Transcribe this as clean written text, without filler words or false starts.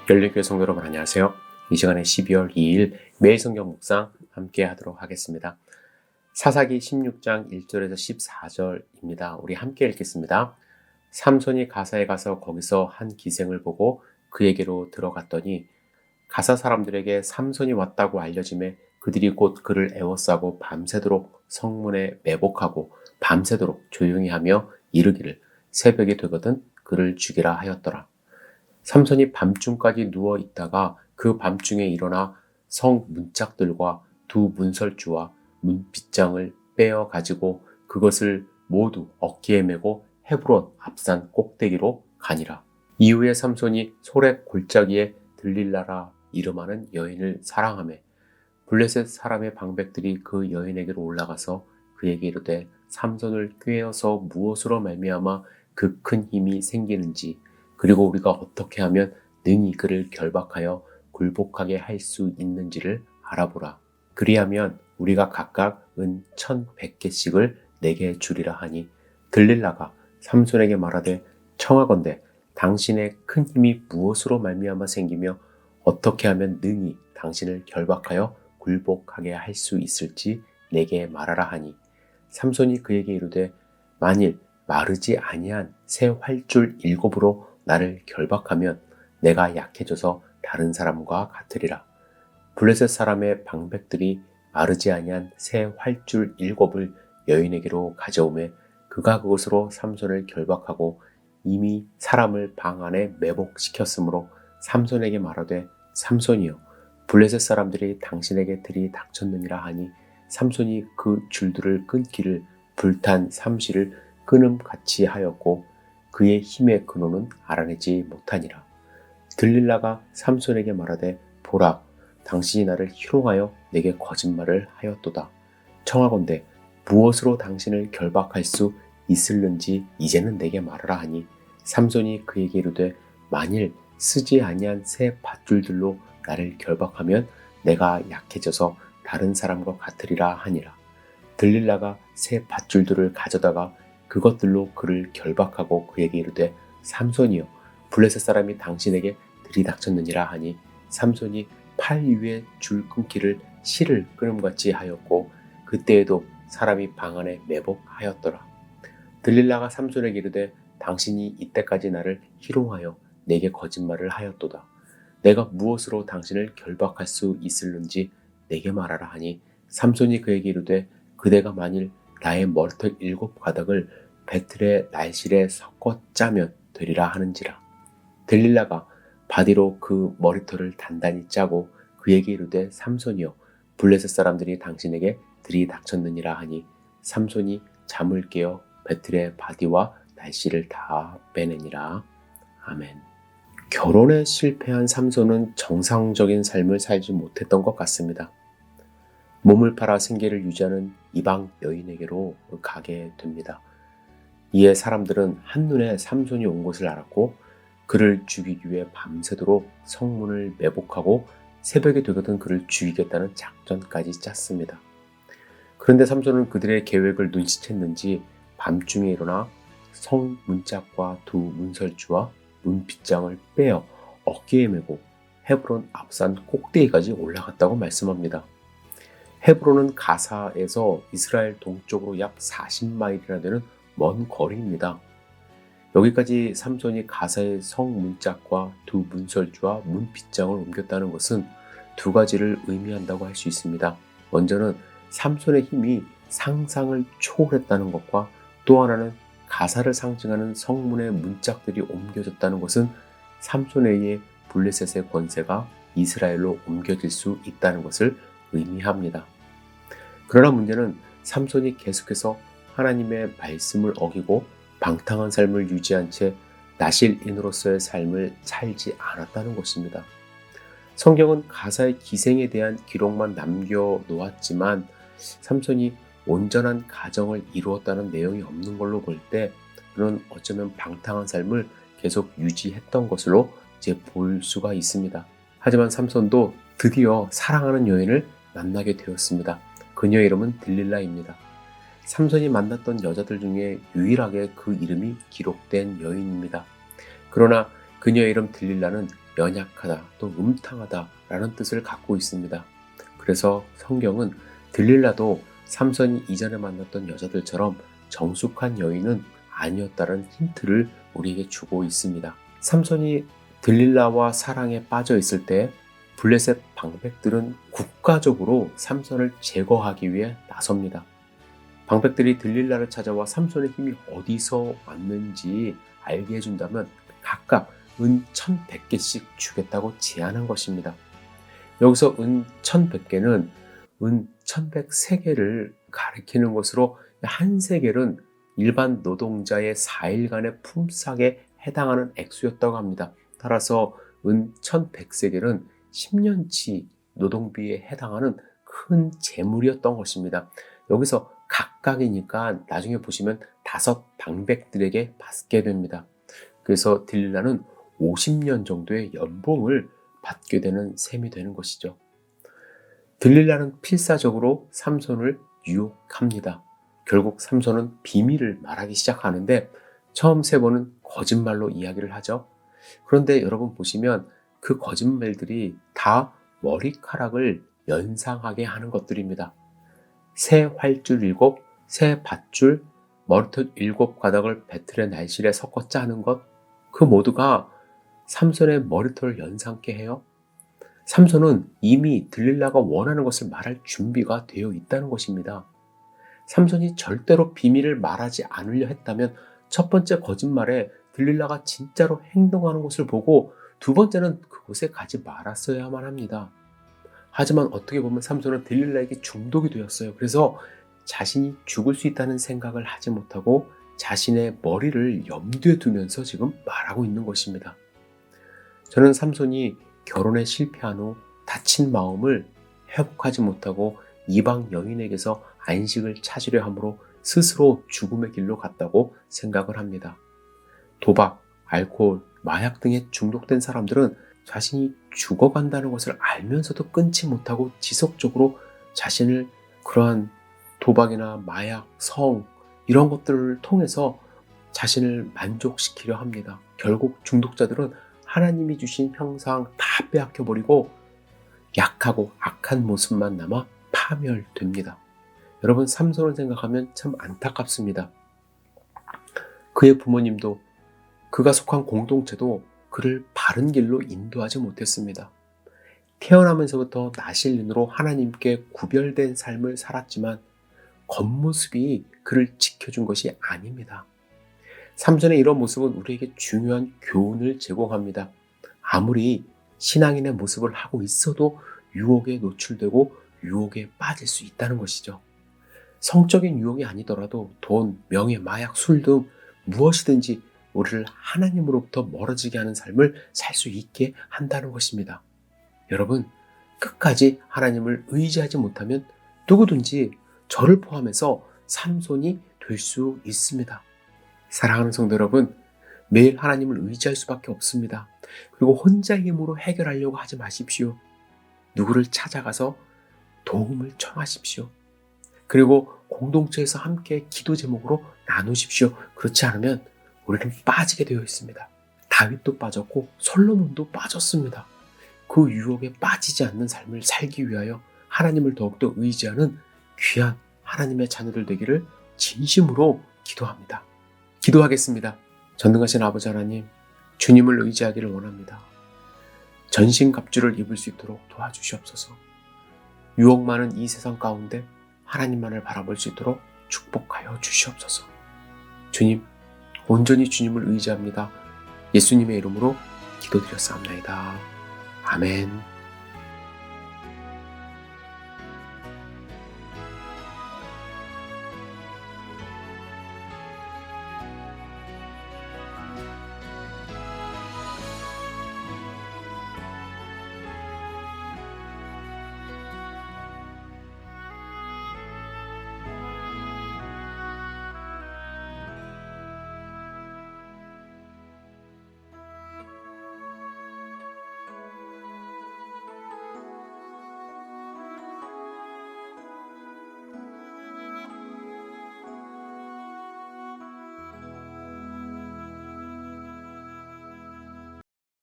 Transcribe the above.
열린교회 성도 여러분 안녕하세요. 이 시간에 12월 2일 매일 성경 묵상 함께 하도록 하겠습니다. 사사기 16장 1절에서 14절입니다. 우리 함께 읽겠습니다. 삼손이 가사에 가서 거기서 한 기생을 보고 그에게로 들어갔더니 가사 사람들에게 삼손이 왔다고 알려짐에 그들이 곧 그를 애워싸고 밤새도록 성문에 매복하고 밤새도록 조용히 하며 이르기를 새벽이 되거든 그를 죽이라 하였더라. 삼손이 밤중까지 누워 있다가 그 밤중에 일어나 성 문짝들과 두 문설주와 문빗장을 빼어 가지고 그것을 모두 어깨에 메고 헤브론 앞산 꼭대기로 가니라. 이후에 삼손이 소렉 골짜기에 들릴라라 이름하는 여인을 사랑하며 블레셋 사람의 방백들이 그 여인에게로 올라가서 그에게 이르되 삼손을 꾀어서 무엇으로 말미암아 그 큰 힘이 생기는지 그리고 우리가 어떻게 하면 능히 그를 결박하여 굴복하게 할 수 있는지를 알아보라. 그리하면 우리가 각각 은 1,100개씩을 내게 주리라 하니 들릴라가 삼손에게 말하되 청하건대 당신의 큰 힘이 무엇으로 말미암아 생기며 어떻게 하면 능히 당신을 결박하여 굴복하게 할 수 있을지 내게 말하라 하니 삼손이 그에게 이르되 만일 마르지 아니한 새 활줄 7으로 나를 결박하면 내가 약해져서 다른 사람과 같으리라. 블레셋 사람의 방백들이 마르지 아니한 새 활줄 7을 여인에게로 가져오매 그가 그것으로 삼손을 결박하고 이미 사람을 방 안에 매복시켰으므로 삼손에게 말하되 삼손이여 블레셋 사람들이 당신에게 들이닥쳤느니라 하니 삼손이 그 줄들을 끊기를 불탄 삼시를 끊음같이 하였고 그의 힘의 근원은 알아내지 못하니라. 들릴라가 삼손에게 말하되 보라 당신이 나를 희롱하여 내게 거짓말을 하였도다. 청하건대 무엇으로 당신을 결박할 수 있을는지 이제는 내게 말하라 하니 삼손이 그에게 이르되 만일 쓰지 아니한 새 밧줄들로 나를 결박하면 내가 약해져서 다른 사람과 같으리라 하니라. 들릴라가 새 밧줄들을 가져다가 그것들로 그를 결박하고 그에게 이르되 삼손이여 블레셋 사람이 당신에게 들이닥쳤느니라 하니 삼손이 팔 위에 줄 끊기를 실을 끊음같이 하였고 그때에도 사람이 방 안에 매복하였더라. 들릴라가 삼손에게 이르되 당신이 이때까지 나를 희롱하여 내게 거짓말을 하였도다. 내가 무엇으로 당신을 결박할 수 있을는지 내게 말하라 하니 삼손이 그에게 이르되 그대가 만일 나의 머리털 7가닥을 배틀의 날실에 섞어 짜면 되리라 하는지라. 들릴라가 바디로 그 머리털을 단단히 짜고 그에게 이르되 삼손이여 블레셋 사람들이 당신에게 들이닥쳤느니라 하니 삼손이 잠을 깨어 배틀의 바디와 날씨를 다 빼내니라. 아멘. 결혼에 실패한 삼손은 정상적인 삶을 살지 못했던 것 같습니다. 몸을 팔아 생계를 유지하는 이방 여인에게로 가게 됩니다. 이에 사람들은 한눈에 삼손이 온 것을 알았고 그를 죽이기 위해 밤새도록 성문을 매복하고 새벽이 되거든 그를 죽이겠다는 작전까지 짰습니다. 그런데 삼손은 그들의 계획을 눈치챘는지 밤중에 일어나 성 문짝과 두 문설주와 문빗장을 빼어 어깨에 메고 헤브론 앞산 꼭대기까지 올라갔다고 말씀합니다. 헤브론은 가사에서 이스라엘 동쪽으로 약 40마일이나 되는 먼 거리입니다. 여기까지 삼손이 가사의 성 문짝과 두 문설주와 문빗장을 옮겼다는 것은 두 가지를 의미한다고 할 수 있습니다. 먼저는 삼손의 힘이 상상을 초월했다는 것과 또 하나는 가사를 상징하는 성문의 문짝들이 옮겨졌다는 것은 삼손에 의해 블레셋의 권세가 이스라엘로 옮겨질 수 있다는 것을 의미합니다. 그러나 문제는 삼손이 계속해서 하나님의 말씀을 어기고 방탕한 삶을 유지한 채 나실인으로서의 삶을 살지 않았다는 것입니다. 성경은 가사의 기생에 대한 기록만 남겨놓았지만 삼손이 온전한 가정을 이루었다는 내용이 없는 걸로 볼 때 그는 어쩌면 방탕한 삶을 계속 유지했던 것으로 이제 볼 수가 있습니다. 하지만 삼손도 드디어 사랑하는 여인을 만나게 되었습니다. 그녀의 이름은 들릴라입니다. 삼손이 만났던 여자들 중에 유일하게 그 이름이 기록된 여인입니다. 그러나 그녀의 이름 들릴라는 연약하다, 또 음탕하다라는 뜻을 갖고 있습니다. 그래서 성경은 들릴라도 삼손이 이전에 만났던 여자들처럼 정숙한 여인은 아니었다는 힌트를 우리에게 주고 있습니다. 삼손이 들릴라와 사랑에 빠져 있을 때 블레셋 방백들은 국가적으로 삼손을 제거하기 위해 나섭니다. 방백들이 들릴라를 찾아와 삼손의 힘이 어디서 왔는지 알게 해준다면 각각 은 1100개씩 주겠다고 제안한 것입니다. 여기서 은 1100개는 은 1103개를 가리키는 것으로 한 세겔은 일반 노동자의 4일간의 품삯에 해당하는 액수였다고 합니다. 따라서 은 1100세겔은 10년치 노동비에 해당하는 큰 재물이었던 것입니다. 여기서 각각이니까 나중에 보시면 5방백들에게 받게 됩니다. 그래서 들릴라는 50년 정도의 연봉을 받게 되는 셈이 되는 것이죠. 들릴라는 필사적으로 삼손을 유혹합니다. 결국 삼손은 비밀을 말하기 시작하는데 처음 3번은 거짓말로 이야기를 하죠. 그런데 여러분 보시면 그 거짓말들이 다 머리카락을 연상하게 하는 것들입니다. 새 활줄 7, 새 밧줄, 머리털 7가닥을 배틀의 날실에 섞어 짜는 것, 그 모두가 삼손의 머리털을 연상케 해요. 삼손은 이미 들릴라가 원하는 것을 말할 준비가 되어 있다는 것입니다. 삼손이 절대로 비밀을 말하지 않으려 했다면 첫 번째 거짓말에 들릴라가 진짜로 행동하는 것을 보고 두 번째는 그곳에 가지 말았어야만 합니다. 하지만 어떻게 보면 삼손은 들릴라에게 중독이 되었어요. 그래서 자신이 죽을 수 있다는 생각을 하지 못하고 자신의 머리를 염두에 두면서 지금 말하고 있는 것입니다. 저는 삼손이 결혼에 실패한 후 다친 마음을 회복하지 못하고 이방 여인에게서 안식을 찾으려 함으로 스스로 죽음의 길로 갔다고 생각을 합니다. 도박, 알코올, 마약 등에 중독된 사람들은 자신이 죽어간다는 것을 알면서도 끊지 못하고 지속적으로 자신을 그러한 도박이나 마약, 성 이런 것들을 통해서 자신을 만족시키려 합니다. 결국 중독자들은 하나님이 주신 형상 다 빼앗겨버리고 약하고 악한 모습만 남아 파멸됩니다. 여러분, 삼손을 생각하면 참 안타깝습니다. 그의 부모님도 그가 속한 공동체도 그를 바른 길로 인도하지 못했습니다. 태어나면서부터 나실인으로 하나님께 구별된 삶을 살았지만 겉모습이 그를 지켜준 것이 아닙니다. 삼손의 이런 모습은 우리에게 중요한 교훈을 제공합니다. 아무리 신앙인의 모습을 하고 있어도 유혹에 노출되고 유혹에 빠질 수 있다는 것이죠. 성적인 유혹이 아니더라도 돈, 명예, 마약, 술 등 무엇이든지 우리를 하나님으로부터 멀어지게 하는 삶을 살 수 있게 한다는 것입니다. 여러분, 끝까지 하나님을 의지하지 못하면 누구든지 저를 포함해서 삼손이 될 수 있습니다. 사랑하는 성도 여러분, 매일 하나님을 의지할 수밖에 없습니다. 그리고 혼자 힘으로 해결하려고 하지 마십시오. 누구를 찾아가서 도움을 청하십시오. 그리고 공동체에서 함께 기도 제목으로 나누십시오. 그렇지 않으면 우리는 빠지게 되어 있습니다. 다윗도 빠졌고 솔로몬도 빠졌습니다. 그 유혹에 빠지지 않는 삶을 살기 위하여 하나님을 더욱더 의지하는 귀한 하나님의 자녀들 되기를 진심으로 기도합니다. 기도하겠습니다. 전능하신 아버지 하나님, 주님을 의지하기를 원합니다. 전신갑주를 입을 수 있도록 도와주시옵소서. 유혹 많은 이 세상 가운데 하나님만을 바라볼 수 있도록 축복하여 주시옵소서. 주님, 온전히 주님을 의지합니다. 예수님의 이름으로 기도드렸사옵나이다. 아멘.